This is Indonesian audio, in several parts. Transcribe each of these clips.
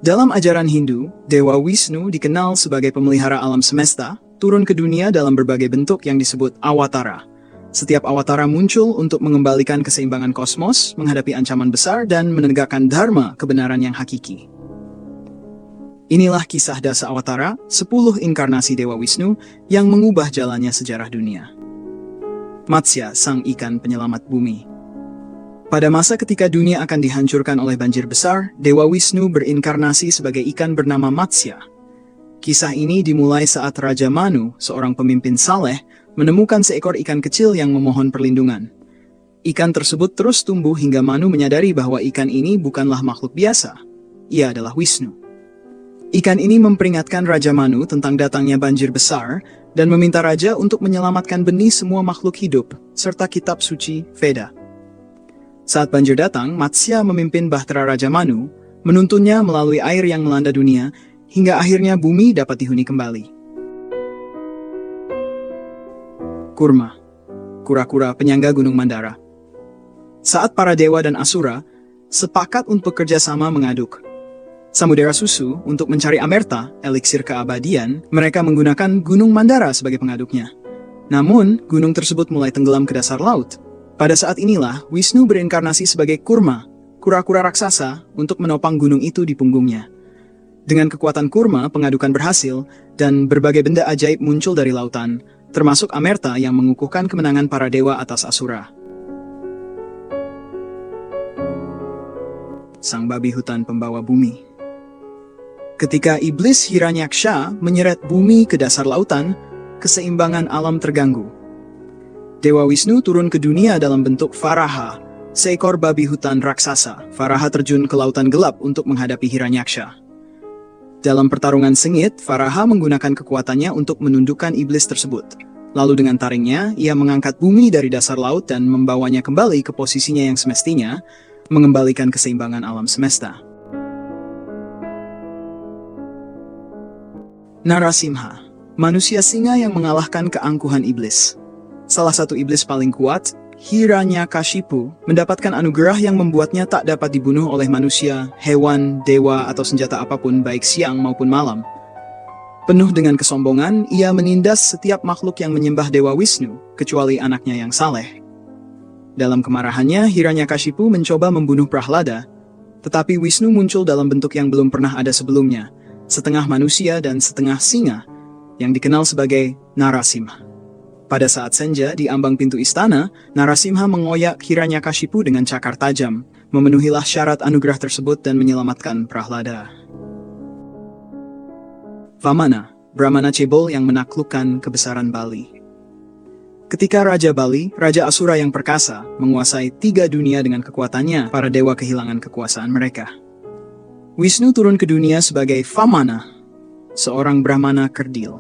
Dalam ajaran Hindu, Dewa Wisnu dikenal sebagai pemelihara alam semesta, turun ke dunia dalam berbagai bentuk yang disebut awatara. Setiap awatara muncul untuk mengembalikan keseimbangan kosmos, menghadapi ancaman besar, dan menegakkan dharma, kebenaran yang hakiki. Inilah kisah Dasa Awatara, 10 inkarnasi Dewa Wisnu yang mengubah jalannya sejarah dunia. Matsya, sang ikan penyelamat bumi. Pada masa ketika dunia akan dihancurkan oleh banjir besar, Dewa Wisnu berinkarnasi sebagai ikan bernama Matsya. Kisah ini dimulai saat Raja Manu, seorang pemimpin saleh, menemukan seekor ikan kecil yang memohon perlindungan. Ikan tersebut terus tumbuh hingga Manu menyadari bahwa ikan ini bukanlah makhluk biasa. Ia adalah Wisnu. Ikan ini memperingatkan Raja Manu tentang datangnya banjir besar dan meminta Raja untuk menyelamatkan benih semua makhluk hidup, serta kitab suci Veda. Saat banjir datang, Matsya memimpin bahtera Raja Manu, menuntunnya melalui air yang melanda dunia, hingga akhirnya bumi dapat dihuni kembali. Kurma, kura-kura penyangga Gunung Mandara. Saat para dewa dan asura sepakat untuk bekerja sama mengaduk Samudera Susu untuk mencari Amerta, eliksir keabadian, mereka menggunakan Gunung Mandara sebagai pengaduknya. Namun, gunung tersebut mulai tenggelam ke dasar laut. Pada saat inilah, Wisnu berinkarnasi sebagai Kurma, kura-kura raksasa, untuk menopang gunung itu di punggungnya. Dengan kekuatan Kurma, pengadukan berhasil, dan berbagai benda ajaib muncul dari lautan, termasuk Amerta yang mengukuhkan kemenangan para dewa atas Asura. Sang babi hutan pembawa bumi. Ketika iblis Hiranyaksha menyeret bumi ke dasar lautan, keseimbangan alam terganggu. Dewa Wisnu turun ke dunia dalam bentuk Varaha, seekor babi hutan raksasa. Varaha terjun ke lautan gelap untuk menghadapi Hiranyaksha. Dalam pertarungan sengit, Varaha menggunakan kekuatannya untuk menundukkan iblis tersebut. Lalu dengan taringnya, ia mengangkat bumi dari dasar laut dan membawanya kembali ke posisinya yang semestinya, mengembalikan keseimbangan alam semesta. Narasimha, manusia singa yang mengalahkan keangkuhan iblis. Salah satu iblis paling kuat, Hiranyakashipu, mendapatkan anugerah yang membuatnya tak dapat dibunuh oleh manusia, hewan, dewa, atau senjata apapun baik siang maupun malam. Penuh dengan kesombongan, ia menindas setiap makhluk yang menyembah Dewa Wisnu, kecuali anaknya yang saleh. Dalam kemarahannya, Hiranyakashipu mencoba membunuh Prahlada, tetapi Wisnu muncul dalam bentuk yang belum pernah ada sebelumnya, setengah manusia dan setengah singa, yang dikenal sebagai Narasimha. Pada saat senja di ambang pintu istana, Narasimha mengoyak Hiranyakashipu dengan cakar tajam, memenuhilah syarat anugerah tersebut dan menyelamatkan Prahlada. Vamana, Brahmana cebol yang menaklukkan kebesaran Bali. Ketika Raja Bali, Raja Asura yang perkasa, menguasai 3 dunia dengan kekuatannya, para dewa kehilangan kekuasaan mereka. Wisnu turun ke dunia sebagai Vamana, seorang Brahmana kerdil.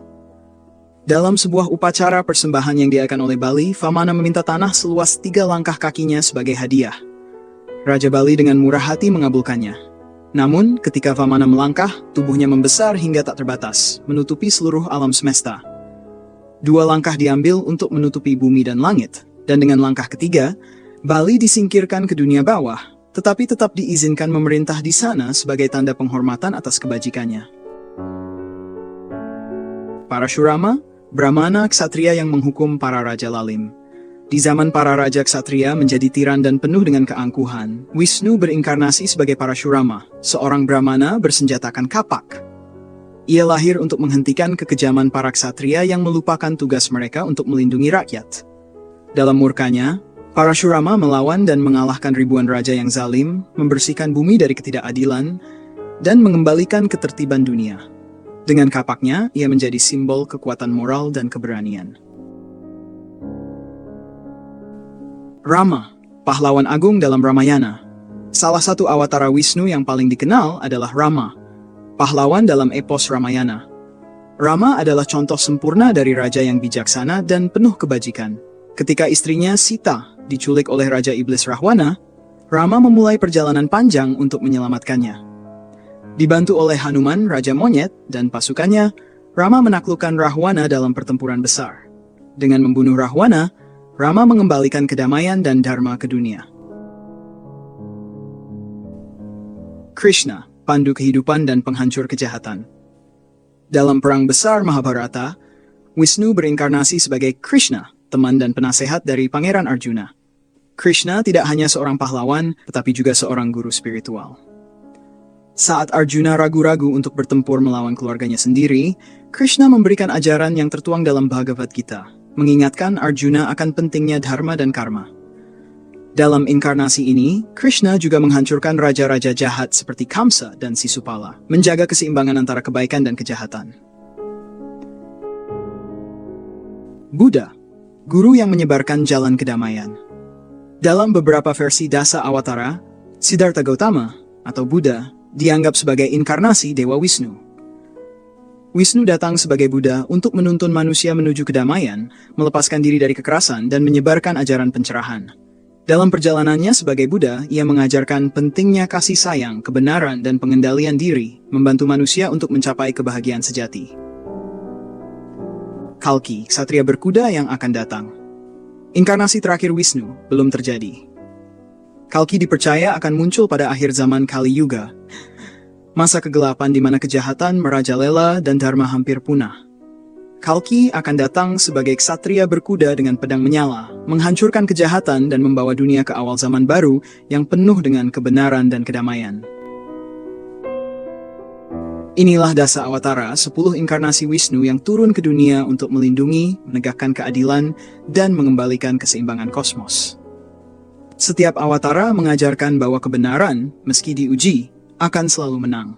Dalam sebuah upacara persembahan yang diadakan oleh Bali, Vamana meminta tanah seluas 3 langkah kakinya sebagai hadiah. Raja Bali dengan murah hati mengabulkannya. Namun, ketika Vamana melangkah, tubuhnya membesar hingga tak terbatas, menutupi seluruh alam semesta. 2 langkah diambil untuk menutupi bumi dan langit, dan dengan langkah ketiga, Bali disingkirkan ke dunia bawah, tetapi tetap diizinkan memerintah di sana sebagai tanda penghormatan atas kebajikannya. Parashurama, Brahmana ksatria yang menghukum para raja lalim. Di zaman para raja ksatria menjadi tiran dan penuh dengan keangkuhan, Wisnu berinkarnasi sebagai Parashurama, seorang Brahmana bersenjatakan kapak. Ia lahir untuk menghentikan kekejaman para ksatria yang melupakan tugas mereka untuk melindungi rakyat. Dalam murkanya, Parashurama melawan dan mengalahkan ribuan raja yang zalim, membersihkan bumi dari ketidakadilan, dan mengembalikan ketertiban dunia. Dengan kapaknya, ia menjadi simbol kekuatan moral dan keberanian. Rama, pahlawan agung dalam Ramayana. Salah satu awatara Wisnu yang paling dikenal adalah Rama, pahlawan dalam epos Ramayana. Rama adalah contoh sempurna dari raja yang bijaksana dan penuh kebajikan. Ketika istrinya Sita diculik oleh Raja Iblis Rahwana, Rama memulai perjalanan panjang untuk menyelamatkannya. Dibantu oleh Hanuman, Raja Monyet, dan pasukannya, Rama menaklukkan Rahwana dalam pertempuran besar. Dengan membunuh Rahwana, Rama mengembalikan kedamaian dan dharma ke dunia. Krishna, pandu kehidupan dan penghancur kejahatan. Dalam Perang Besar Mahabharata, Wisnu berinkarnasi sebagai Krishna, teman dan penasehat dari Pangeran Arjuna. Krishna tidak hanya seorang pahlawan, tetapi juga seorang guru spiritual. Saat Arjuna ragu-ragu untuk bertempur melawan keluarganya sendiri, Krishna memberikan ajaran yang tertuang dalam Bhagavad Gita, mengingatkan Arjuna akan pentingnya dharma dan karma. Dalam inkarnasi ini, Krishna juga menghancurkan raja-raja jahat seperti Kamsa dan Sisupala, menjaga keseimbangan antara kebaikan dan kejahatan. Buddha, guru yang menyebarkan jalan kedamaian. Dalam beberapa versi Dasa Awatara, Siddhartha Gautama, atau Buddha, dianggap sebagai inkarnasi Dewa Wisnu. Wisnu datang sebagai Buddha untuk menuntun manusia menuju kedamaian, melepaskan diri dari kekerasan, dan menyebarkan ajaran pencerahan. Dalam perjalanannya sebagai Buddha, ia mengajarkan pentingnya kasih sayang, kebenaran, dan pengendalian diri, membantu manusia untuk mencapai kebahagiaan sejati. Kalki, ksatria berkuda yang akan datang. Inkarnasi terakhir Wisnu belum terjadi. Kalki dipercaya akan muncul pada akhir zaman Kali Yuga, masa kegelapan di mana kejahatan merajalela dan dharma hampir punah. Kalki akan datang sebagai ksatria berkuda dengan pedang menyala, menghancurkan kejahatan dan membawa dunia ke awal zaman baru yang penuh dengan kebenaran dan kedamaian. Inilah Dasa Awatara, 10 inkarnasi Wisnu yang turun ke dunia untuk melindungi, menegakkan keadilan, dan mengembalikan keseimbangan kosmos. Setiap awatara mengajarkan bahwa kebenaran, meski diuji, akan selalu menang.